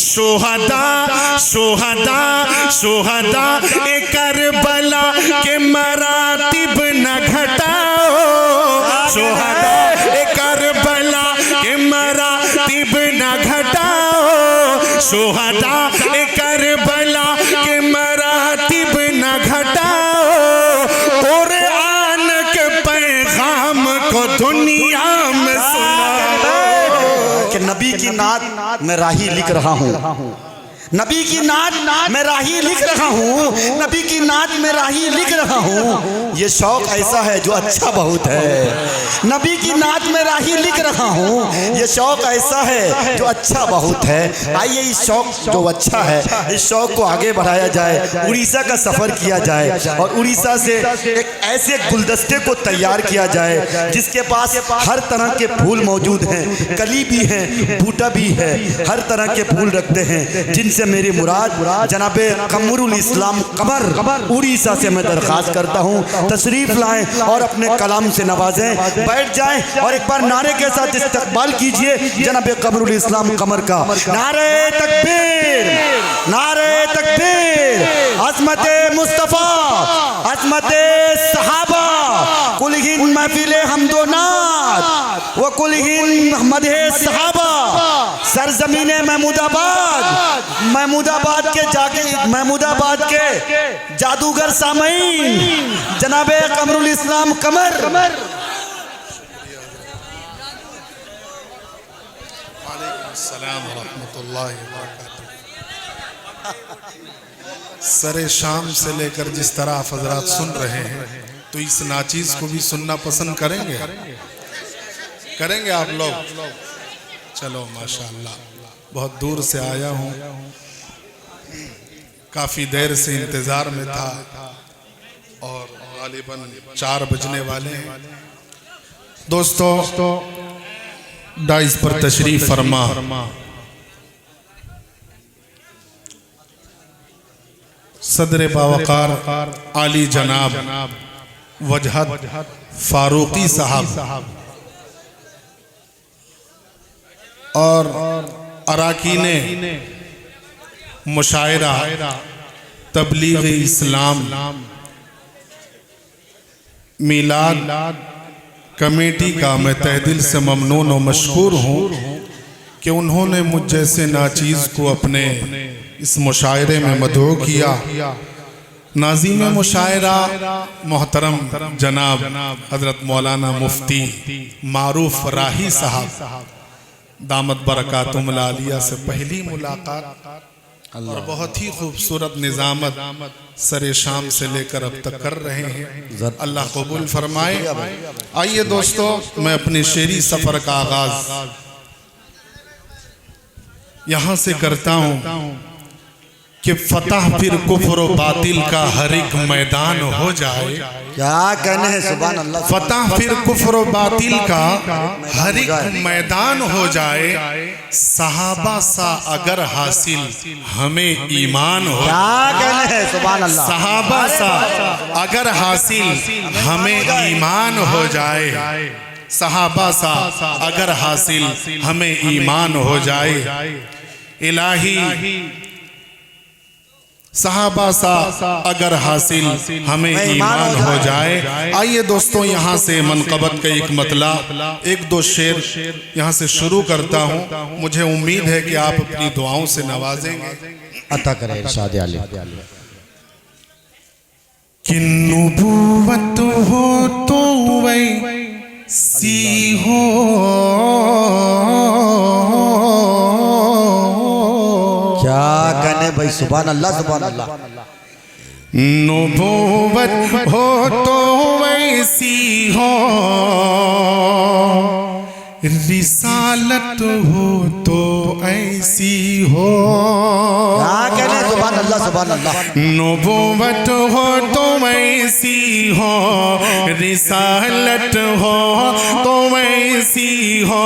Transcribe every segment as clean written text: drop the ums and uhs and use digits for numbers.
शुहदा शुहदा शुहदा ए Karbala के मरातिब न घटाओ, शुहदा ए करबला के मरातिब न घटाओ, शुहदा ए करबला के मरातिब न घटाओ, कुरान के पैगाम को दुनिया में सुनाओ। कि नबी की नात मैं राही लिख रहा हूँ, नबी की नात मैं राही लिख रहा हूँ, नबी की नात में राही लिख रहा हूँ। ये शौक ऐसा है जो अच्छा बहुत है। नबी की नात में राही लिख रहा हूँ, ये शौक ऐसा है जो अच्छा बहुत है। आइए इस शौक जो अच्छा है, इस शौक को आगे बढ़ाया जाए। उड़ीसा का सफ़र किया जाए और उड़ीसा से एक ऐसे गुलदस्ते को तैयार किया जाए जिसके पास हर तरह के फूल मौजूद हैं, कली भी है, बूटा भी है, हर तरह के फूल रखते हैं, जिनसे मेरी मुराद जनाबे कमरुल इस्लाम कमर उड़ीसा से मैं दरख्वास्त करता हूँ तशरीफ लाएं और अपने कलाम से नवाजें, बैठ जाएं और एक बार नारे के साथ इस्तकबाल कीजिए जनाबे कमरुल इस्लाम कमर का। नारे तकबीर, नारे तकबीर, अज़मते मुस्तफ़ा, अज़मते सहाबा, कुलहिन महफिले हमदोनात व कुलहिन मदहे सहाबा, सरजमीने महमूदाबाद, महमूदाबाद के जादूगर सामईन जनाबे कमरुल इस्लाम कमर। अस्सलाम रहमतुल्लाहि व बरकातुहू। सरे शाम से लेकर जिस तरह आप हजरात सुन रहे हैं, तो इस नाचीज को भी सुनना पसंद करेंगे? करेंगे आप लोग? चलो माशाअल्लाह, बहुत दूर से आया हूँ, काफ़ी देर से इंतज़ार में था और गालिबन 4 बजने वाले हैं। दोस्तों डाइस पर तशरीफ फरमा, सदर बावकार आली जनाब वजहत फारूकी साहब और अराकीने मुशायरा तबलीग इस्लाम मिलाद कमेटी का मैं तहदिल से ममनून और मशकूर हूँ कि उन्होंने मुझ जैसे नाचीज़ को अपने इस मुशायरे में मदऊ किया। नाज़ीम मुशायरा मोहतरम जनाब हज़रत मौलाना मुफ्ती मारूफ राही साहब दामत बरकातुहुल आलिया से पहली मुलाकात और बहुत ही खूबसूरत निज़ामत सरे शाम से लेकर अब तक कर रहे हैं। अल्लाह कबूल फरमाए। आइए दोस्तों, मैं अपने शेरी सफ़र का आगाज़ यहाँ से करता हूँ कि फतह फिर कुफ्र और बातिल का हर एक मैदान हो जाए। क्या कहने हैं, सुभान अल्लाह। फतह फिर कुफ्र और बातिल का हर एक मैदान हो जाए, सहाबा सा अगर हासिल हमें ईमान हो। क्या कहने हैं, सुभान अल्लाह। सहाबा सा अगर हासिल हमें ईमान हो जाए, सहाबा सा अगर हासिल हमें ईमान हो जाए, इलाही सहाबा सा अगर हासिल हमें ईमान हो जाए। आइए दोस्तों, यहाँ से मनक़बत का एक मतला, 1-2 शेर यहाँ से शुरू करता हूँ। मुझे उम्मीद है कि आप अपनी दुआओं से नवाजेंगे। अता करें इरशाद आली। कि नबूवत हो तो वैसी हो, क्या कहने भाई, सुभान अल्लाह, सुभान अल्लाह। नबूवत हो तो वैसी हो, रिसालत हो तो ऐसी हो। क्या कहने, सुभान अल्लाह सुभान अल्लाह। नबूवत हो तो वैसी हो, रिसालत हो तो वैसी हो,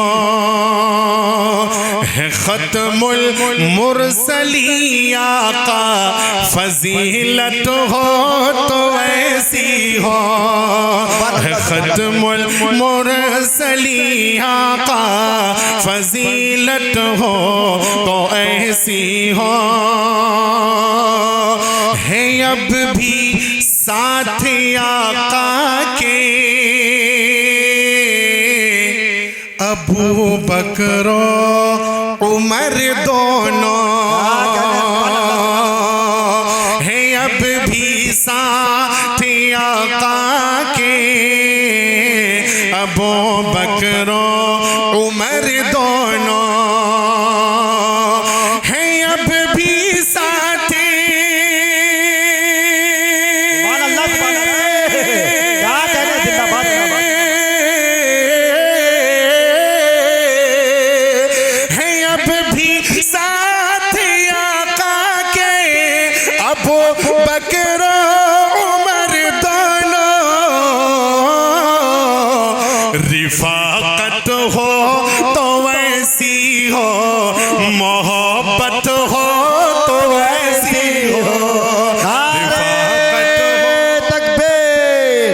है खत्मुल मुरसली आका, फजीलत हो तो वैसी हो, है खत्मुल मुरसली आका, फजीलत हो तो ऐसी हो, है अब भी साथ आका के अबू बकर उमर दोनों, है अब भी साथ आका के अबू बकर उमर दोनों, है अब भी साथ। सुभान अल्लाह सुभान अल्लाह। क्या कह रहे हैं, जिंदाबाद जिंदाबाद। है अब भी साथ आका के अबू बकर उमर दोनों, रिफाकत हो तो वैसी हो, मोहब्बत हो तो वैसी हो, रिफाकत हो। तकबीर।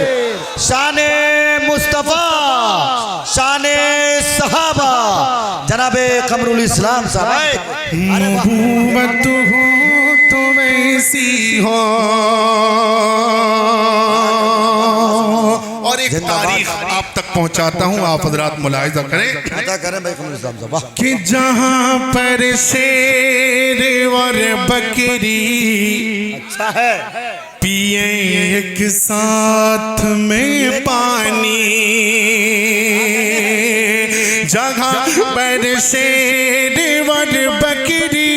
शाने मुस्तफा, शाने सहाबा, जनाबे कमरुल इस्लाम साहब। नबूवत हो तो वैसी हो। और एक तारीख आप तक पहुंचाता हूं, आप हजरात मुलाहिजा करें अदा करें भाई कमरुल इस्लाम साहब। वाह। कि जहां पर शेर और बकरी अच्छा है। पिए एक साथ में पानी, जगह पर शेर और बकरी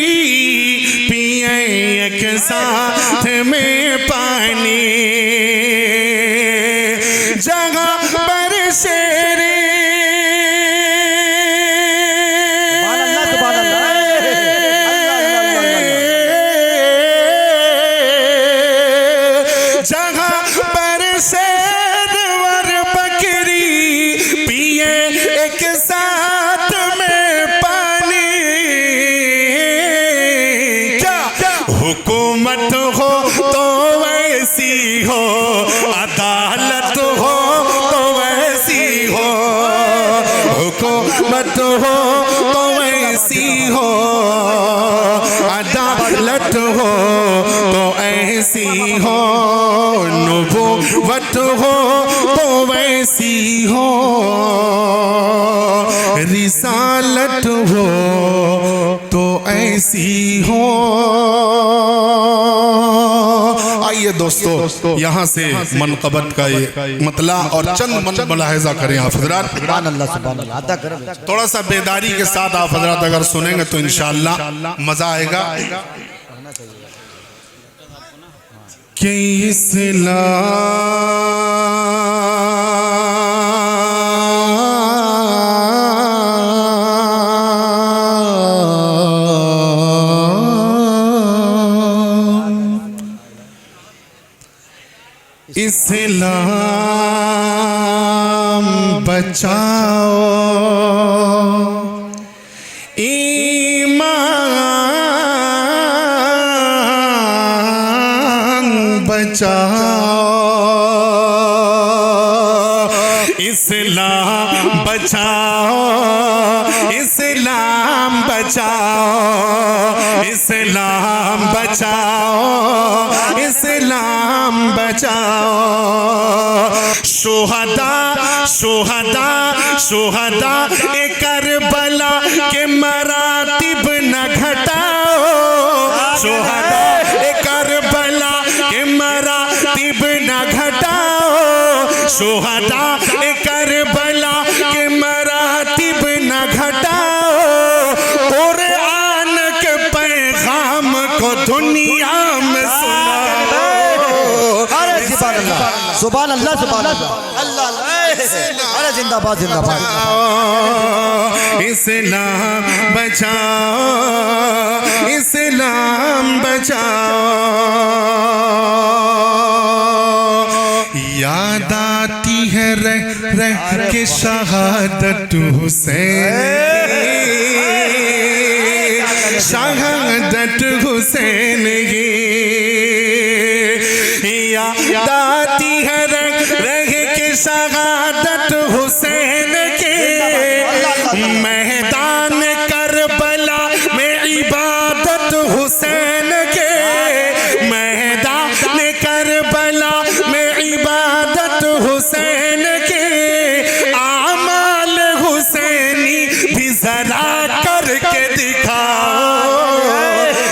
पिए एक साथ में पानी, जगह पर शेर सुभान अल्लाह सुभान अल्लाह। जगह पर शेर और बकरी पिए एक साथ में पानी, क्या हुकूमत हो तो वैसी हो, अदालत हो तो वैसी हो, हुकूमत हो तो वैसी हो, अदालत हो तो ऐसी हो, नबूवत हो तो वैसी हो, रिसालत हो तो ऐसी हो। आइए दोस्तों, यहाँ से मनक़बत का ये मतला और चंद मुलाहिजा करें आप हजरात। सुभान अल्लाह सुभान अल्लाह। अदा करें। थोड़ा सा बेदारी के साथ आप हजरात अगर सुनेंगे तो इंशाअल्लाह मजा आएगा। कि इस्लाम बचाओ, ईमान बचाओ, इस्लाम बचाओ, इस्लाम बचाओ, इस्लाम बचाओ, इस्लाम बचाओ। शुहदा शुहदा शुहदा ए करबला के मरातिब न घटाओ, शुहदा ए करबला के मरातिब न घटाओ, शुहदा ए करबला के मरातिब न घटाओ, कुरान के पैगाम को दुनिया में सुनाओ। सुभान अल्लाह सुभान अल्लाह। अल्लाह अरे जिंदाबाद जिंदाबाद। इस्लाम बचाओ, इस्लाम बचाओ, शहादत हुसैन की, शहादत हुसैन की याद आती है रह के शहादत हुसैन के। मैदान करबला में इबादत हुसैन के, मैदान करबला में इबादत हुसैन के। आमाल हुसैनी भी जरा करके दिखाओ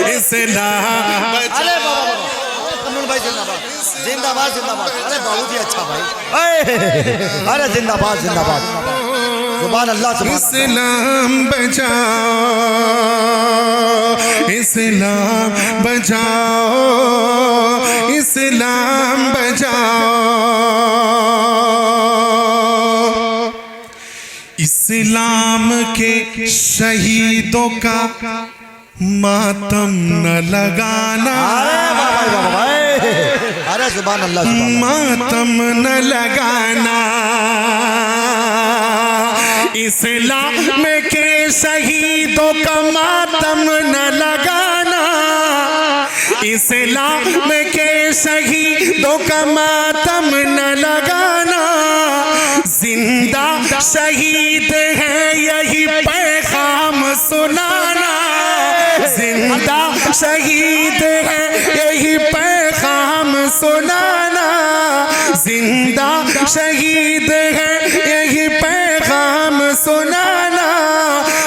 इस्लाम। जिंदाबाद जिंदाबाद। अरे बहुत ही अच्छा भाई। अरे जिंदाबाद जिंदाबाद। सुभान अल्लाह सुभान। इस्लाम बचाओ, इस्लाम बचाओ, इस्लाम बचाओ। इस्लाम के शहीदों का मातम न लगाना, अरे सुभान अल्लाह, मातम न लगाना। इस्लाम के शहीदों का मातम न लगाना, इस्लाम के शहीदों का मातम न लगाना। जिंदा शहीद है यही पैगाम सुनाना, जिंदा शहीद है यही पैगाम सुनाना, जिंदा शहीद है यही पैगाम सुनाना।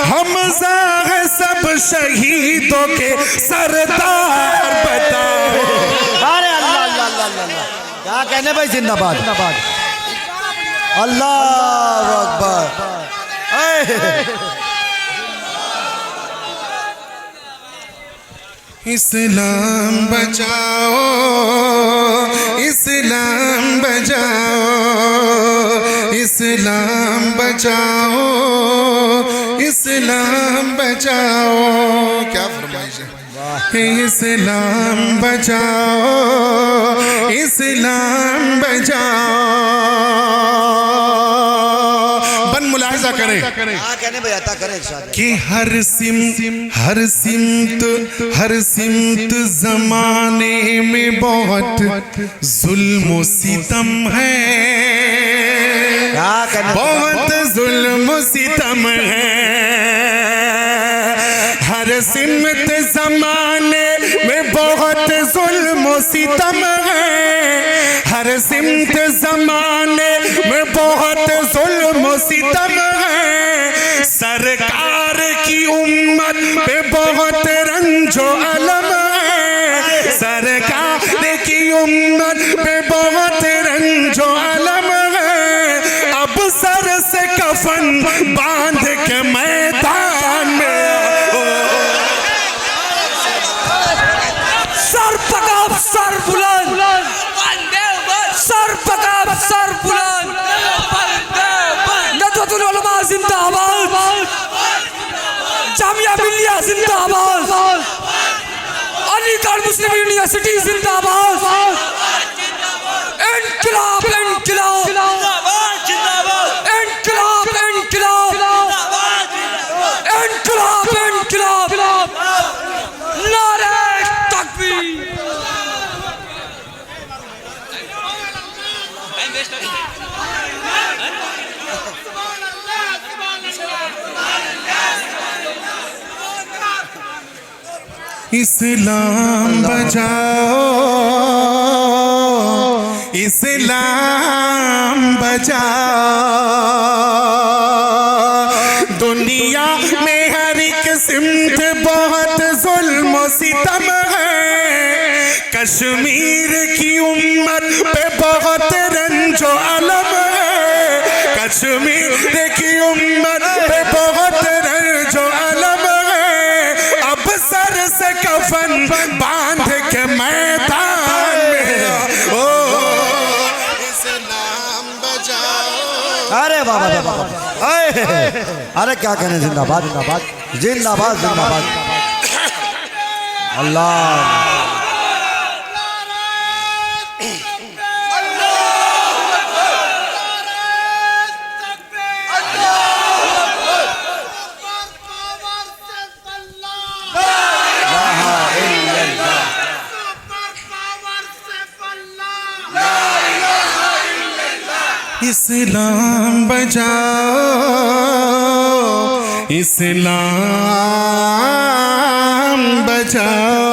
हमज़ा है सब शहीदों के सरदार बताओ। अरे अल्लाह अल्लाह अल्लाह अल्लाह, क्या कहने भाई। जिंदाबाद जिंदाबाद। अल्लाह अकबर। इस्लाम बचाओ, इस्लाम बचाओ, इस्लाम बचाओ, इस्लाम बचाओ। क्या फरमाइश है। इस्लाम बचाओ, इस्लाम बचाओ। बन मुलाहिजा करें कहने भाई अता करें कि हर सिमत जमाने में बहुत जुल्म सितम है, बहुत जुल्म सितम है। हर सिमत जमाने में बहुत जुल्म सितम है, हर सिमत जमाने में बहुत जुल्म सितम है। सरकार की उम्मत पे बहुत रंजो अलम है, सरकार की उम्मत पे बहुत रंजो अलम है। अब सर से कफन बांध के मैदान में सर पकाप सर बुलंद, सर पकाप सर बुलंद। नदवतुल उलमा जिंदाबाद, जामिया मिल्लिया जिंदाबाद, अलीगढ़ मुस्लिम यूनिवर्सिटी जिंदाबाद। इनकलाब इनकलाब इनकलाब इनकलाब इनकलाब इनकलाब। नारे तकबीर। इस्लाम बचाओ, इस्लाम बचाओ। दुनिया में हर एक सिमत बहुत जुल्म सितम है, कश्मीर की उम्मत पे बहुत रंजो अलम है, कश्मीर की उम्मत पे बहुत रंजो अलम है। अब सर से कफन बांध के मैदान में ओ इस्लाम बचाओ। अरे बाबा बाबा, अरे क्या कहने। जिंदाबाद जिंदाबाद जिंदाबाद जिंदाबाद। अल्लाह इस्लाम बचाओ, इस्लाम बचाओ।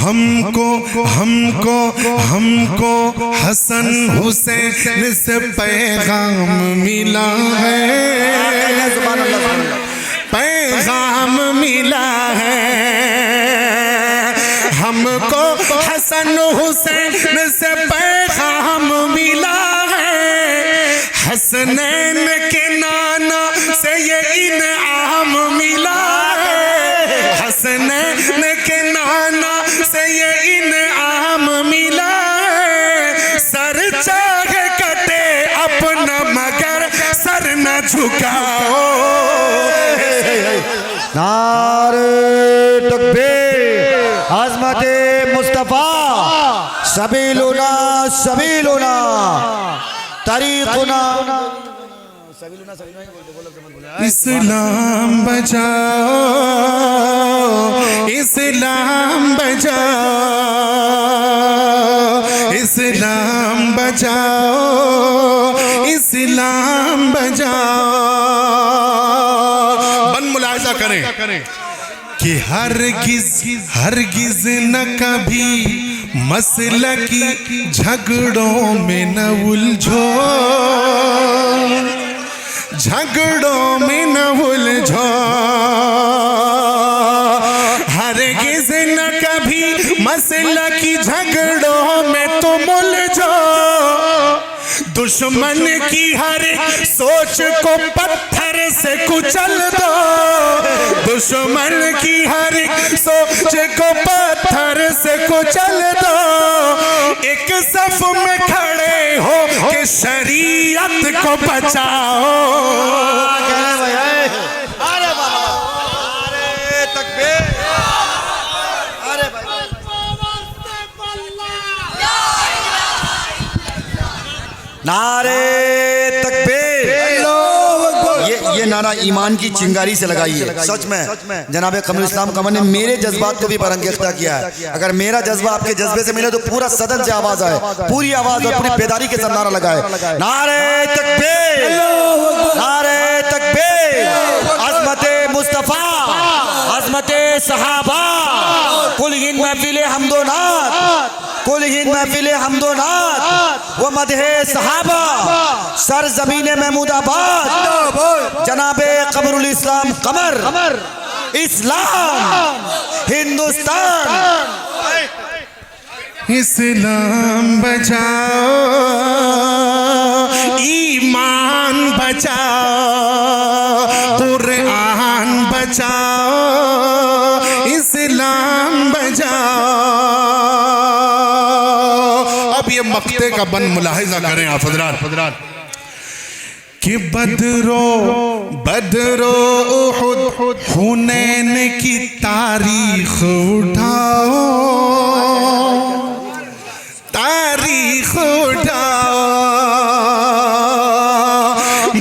हमको हमको हमको हसन हुसैन से पैगाम मिला है, पैगाम मिला है। हमको हसन हुसैन से पैगाम मिला है, हसनैन के नाना से ये इनाम मिला है, हसनैन के नाना से ये इनाम मिला है। सर चाहे कटे अपना मगर सर न झुकाओ। नारे तकबीर, अज़मते मुस्तफ़ा, सबीलुना सबीलुना तरीक़ुना। इस्लाम बचाओ, इस्लाम बचाओ, इस्लाम बचाओ, इस्लाम बचाओ। बन मुलाहिज़ा करें कि हरगिज़ न कभी मसलकी झगड़ों में न उलझो, झगड़ों में न उलझो। हरगिज़ न कभी मसलकी झगड़ों में तुम उलझो। दुश्मन की हर सोच को पत्थर से कुचल दो, दुश्मन की हर सोच को पत्थर से कुचल दो। एक सफ में खड़े हो के शरीयत को बचाओ। अरे बाबा, अरे तकबीर, अरे भाई। नारे तकबीर, ये नारा ईमान की चिंगारी से लगाई है। सच में जनाब कमरुल इस्लाम कमर ने मेरे जज्बात को भी बरंगेख्ता किया है। अगर मेरा जज्बा आपके जज्बे से मिले तो पूरा सदन से आवाज आए, पूरी आवाज और पूरी बेदारी के साथ नारा लगाए। नारे तकबीर, नारे तकबीर, अज़मते मुस्तफ़ा, अज़मते सहाबा, कुल हिंद महफिले हमदोनात, कुल हिंद महफिले हमदोनात व मदहे सहाबा, सर ज़मीने महमूदाबाद, जनाबे कमरुल इस्लाम कमर, इस्लाम हिंदुस्तान। इस्लाम बचाओ, ईमान बचाओ, कुरान बचाओ, इस्लाम बचाओ। अब ये मक्ते का बन मुलाहिज़ा करें आप हज़रात कि बदरो उहुद हुनैन की तारीख उठाओ, तारीख उठाओ।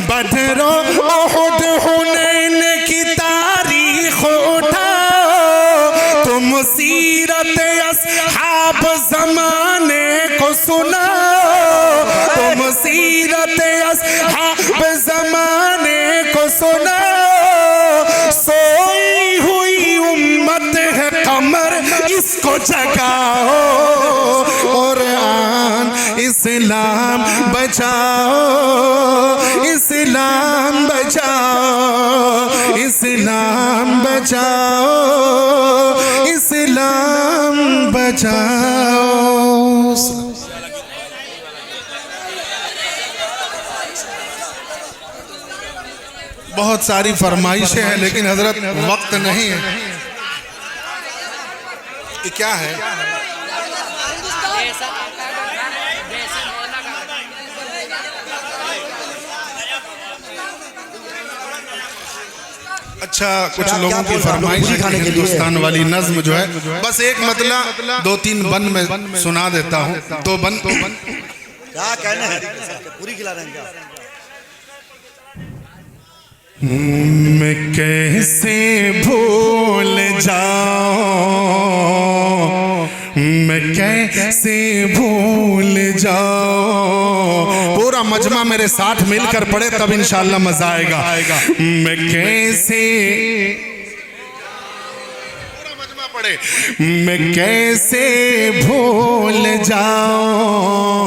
बदरो उहुद हुनैन की तारीख उठाओ। तुम सीरत अस्हाब ज़माने को सुनाओ, तुम सीरत अस्हाब ज़माने को सुनाओ। सोई हुई उम्मत है कमर, इसको जगाओ। कुरान इस्लाम बचाओ, इस्लाम बचाओ, इस्लाम बचाओ, इस्लाम बचाओ। बहुत सारी फरमाइशें हैं लेकिन हजरत वक्त नहीं है। ये क्या है? अच्छा, कुछ लोगों की फरमाइश है कि हिंदुस्तान वाली नज्म जो है, बस एक मतला 2-3 बन में सुना देता हूँ। 2 बन क्या कहना है, पूरी खिला रहे हैं क्या? मैं कैसे भूल जाऊं, मैं मैं कैसे भूल जाऊं। पूरा मजमा मेरे साथ मिलकर पढ़े तब इंशाअल्लाह मजा आएगा। मैं कैसे मैं कैसे भूल जाऊं,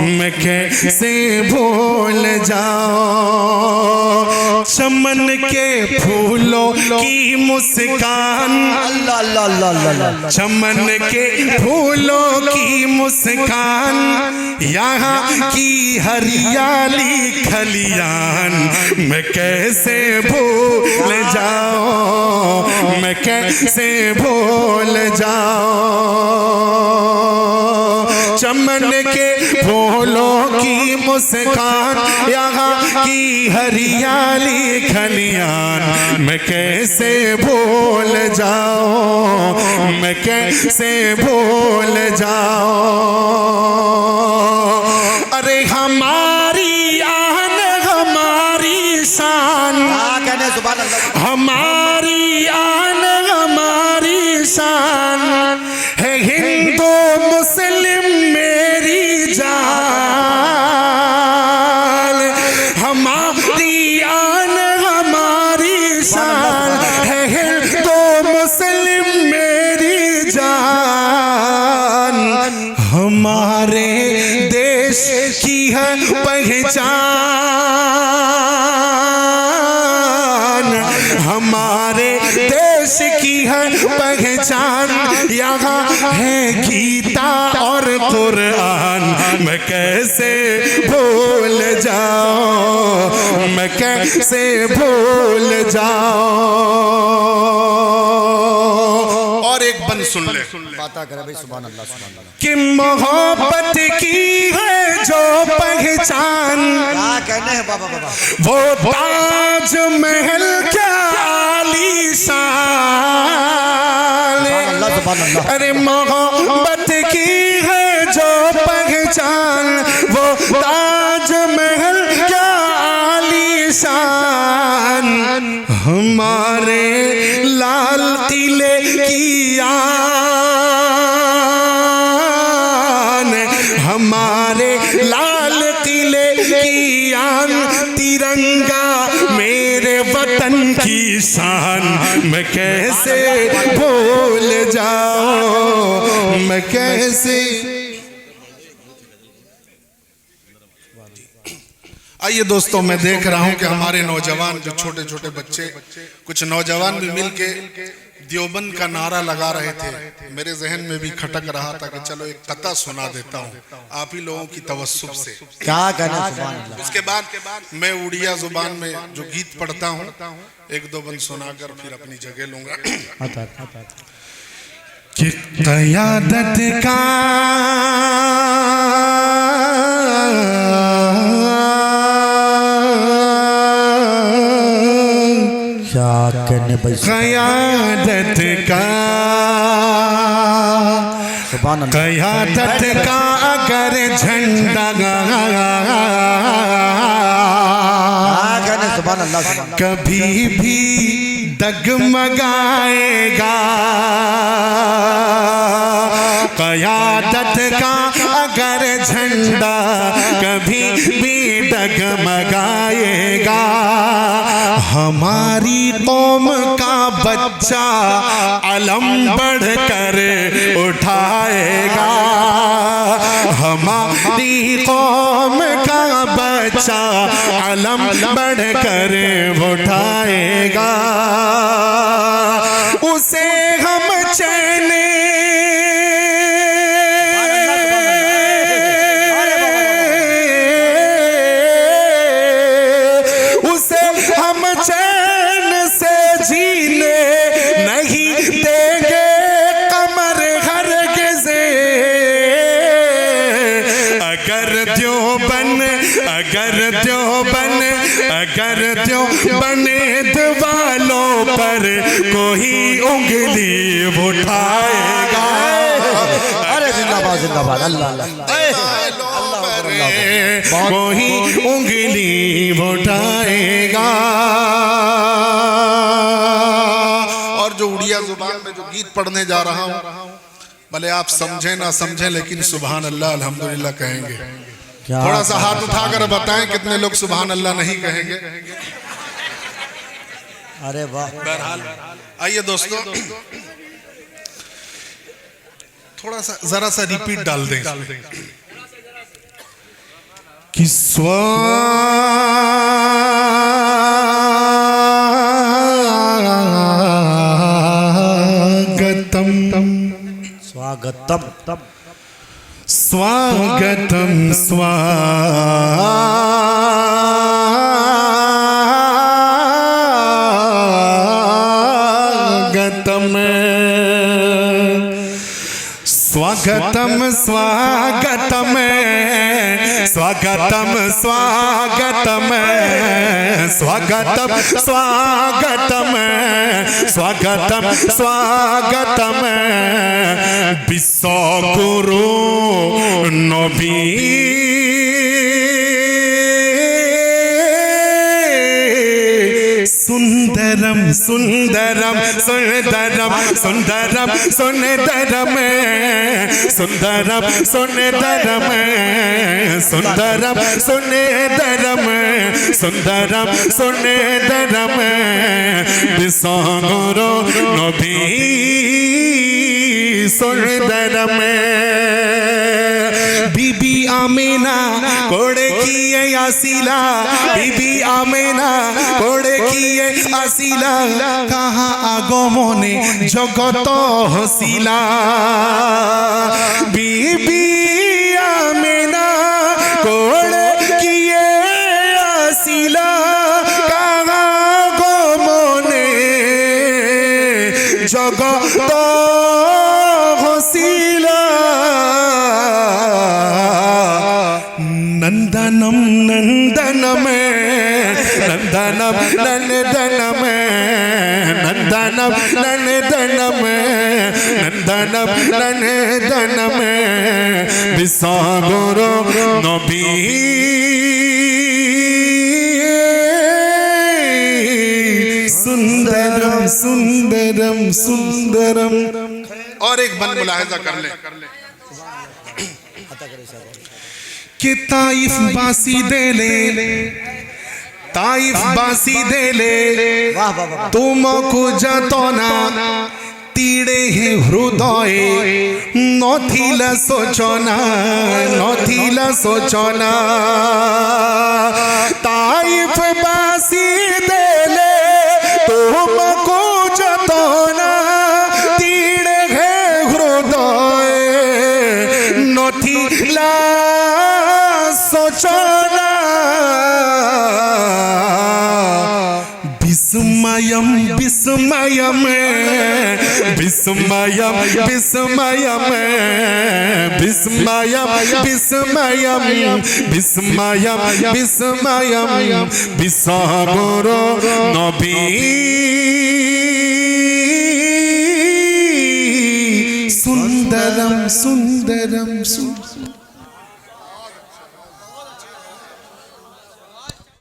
मैं कैसे भूल जाऊं चमन के फूलों की मुस्कान। अल्लाह अल्लाह अल्लाह अल्लाह। चमन के फूलों की मुस्कान, यहाँ की हरियाली खलियान, मैं कैसे भूल जाऊं, मैं कैसे भूल जाऊं चमन के फूलों की मुस्कान, यहाँ की हरियाली खलियान, मैं कैसे भूल जाऊं, मैं कैसे भूल जाऊं। अरे हमारी आन हमारी शान, कहने सुभान अल्लाह। हमारी आन हमारी शान है हिंदू मुस्लिम मेरी जान। हमारी आन हमारी शान है हिंदू मुस्लिम मेरी जान। हमारे देश की है पहचान, हमारे देश की है पहचान, यहाँ है गीता और कुरान, मैं कैसे भूल जाऊं, मैं कैसे भूल जाऊं। और एक बंद सुन ले, बात करे भाई। सुभान अल्लाह सुभान अल्लाह। कि मोहब्बत की है जो पहचान, क्या कहने हैं बाबा बाबा। वो ताज महल क्या आलीशान। अरे मोहब्बत की है जो पहचान, वो ताज महल क्या आलीशान। हमारे लाल किले की आन, हमारे लाल किले की आन, तिरंगा मेरे वतन की शान, मैं कैसे भूल जाऊं, मैं कैसे। आइए दोस्तों, मैं देख रहा हूं कि हमारे नौजवान जो छोटे छोटे बच्चे, कुछ नौजवान भी मिलके देवबंद का नारा लगा रहे थे। मेरे जहन में भी खटक रहा था कि चलो एक कथा सुना देता हूं आप ही लोगों की तवस्सुब से। क्या कहना सुभान अल्लाह। उसके बाद मैं उड़िया जुबान में जो गीत पढ़ता हूं एक दो बंद सुनाकर फिर अपनी जगह लूंगा। कि क़यादत का क्या कहने भाई। क़यादत का, सुभान अल्लाह। क़यादत का अगर झंडा सुभान अल्लाह सुभान अल्लाह। कभी भी डगमगाएगा, क़यादत का अगर झंडा कभी भी डगमगाएगा, हमारी कौम का बच्चा अलम बढ़कर उठाएगा, हमारी कौम का बच्चा अलम बढ़कर उठाएगा, उसे हम चैन चैन से जीने नहीं देंगे कमर हरगिज़। अगर देवबंद वालों पर कोई उंगली उठाएगा, अरे जिंदाबाद जिंदाबाद अल्लाह अल्लाह। कोई उंगली उठाएगा। और जो उड़िया जुबान में जो गीत पढ़ने जा रहा हूँ भले आप समझें ना समझें, लेकिन सुभान अल्लाह अल्हम्दुलिल्लाह कहेंगे। क्या थोड़ा सा हाथ उठाकर बताएं कितने लोग सुभान अल्लाह नहीं कहेंगे। अरे वाह। बहरहाल आइए दोस्तों, थोड़ा सा जरा सा रिपीट डाल दें कि स्वागतम स्वागतम स्वागतम स्वागतम स्वागतम स्वागतम स्वागतम स्वागतम स्वागतम स्वागतम स्वागतम विश्व गुरु नबी सुंदरम सुंदरम सुंदरम सुंदरम सुंदरम सुंदरम सुंदरम सुंदरम सुंदरम सुंदरम सुंदरम विसंगरो नबी सुंदरम बीबी आमीना कोड़े किए आसीला, बीबी आमीना कोड़े किए आसीला, कहाँ आगमने जगत हसीला। बीबी आमीना कोड़े किए आसीला, कहाँ आगमने जगत हसीला। नंदनम नंदनम नंदनम नंदनम नंदनम नंदनम नंदनम नंदनम विसागरो नबी सुंदरम सुंदरम सुंदरम। और एक बंद मुलाहिजा कर ले कि ताइफ बासी दे ले, ताइफ बासी दे ले, तुमको जतना तीड़े ही हृदय नथिला सोचना, नथिला सोचना। ताइफ बासी दे ले तुमको जतना तीड़े है हृदय नथिला सोचना। विस्मयम विस्मयम विस्मयम विस्मयम विस्मयम विस्मयम विस्मयम विस्मयम विसागरो नबी सुंदरम सुंदरम सुंदरम।